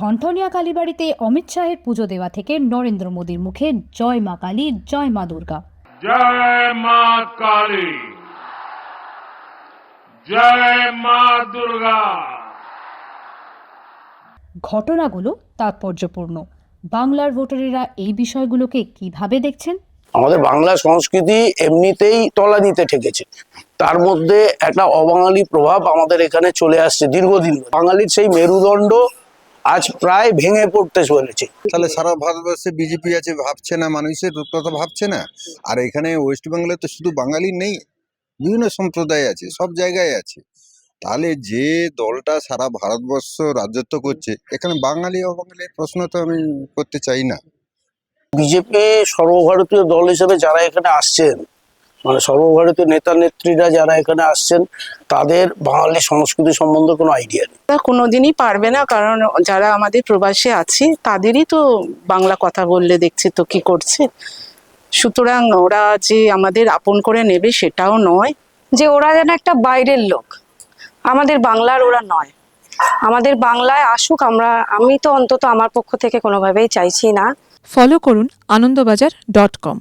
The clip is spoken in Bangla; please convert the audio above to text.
ঠনঠনিয়া কালীবাড়িতে অমিত শাহের পুজো দেওয়া থেকে নরেন্দ্র মোদীর মুখে জয় মা কালী, জয় মা দুর্গা। जय मां काली, जय मां दुर्गा। ঘটনাগুলো তাৎপর্যপূর্ণ। বাংলার ভোটারেরা এই বিষয়গুলোকে কিভাবে দেখছেন? আমাদের বাংলা সংস্কৃতি এমনিতেই তলানিতে ঠেকেছে, তার মধ্যে একটা অবাঙালি প্রভাব আমাদের এখানে চলে আসছে দীর্ঘদিন। বাঙালির সেই মেরুদণ্ড আজ প্রায় ভেঙে পড়তে চলেছে। তাহলে সারা ভারতবর্ষে বিজেপি আছে, ভাবছে না, মানুষের কথা ভাবছে না। আর এখানে ওয়েস্ট বেঙ্গলে তো শুধু বাঙালি নেই, বিভিন্ন সম্প্রদায় আছে, সব জায়গায় আছে। তাহলে যে দলটা সারা ভারতবর্ষ রাজত্ব করছে, এখানে বাঙালি অবাঙালির প্রশ্ন তো আমি করতে চাই না। বিজেপি সর্বভারতীয় দল হিসেবে যারা এখানে আসছেন, মানে সর্বভারতীয় নেতা নেত্রীরা যারা এখানে আসছেন, তাদের বাঙালি সংস্কৃতি সম্বন্ধে কোনো আইডিয়া নেই। কোনোদিনই পারবে না, কারণ যারা আমাদের প্রবাসে আছে তাদেরই তো বাংলা কথা বললে দেখছি তো কি করছে। সুতরাং ওরা যে আমাদের আপন করে নেবে সেটাও নয়, যে ওরা যেন একটা বাইরের লোক, আমাদের বাংলার ওরা নয়। আমাদের বাংলায় আসুক, আমি তো অন্তত আমার পক্ষ থেকে কোনোভাবেই চাইছি না। ফলো করুন আনন্দবাজার.com।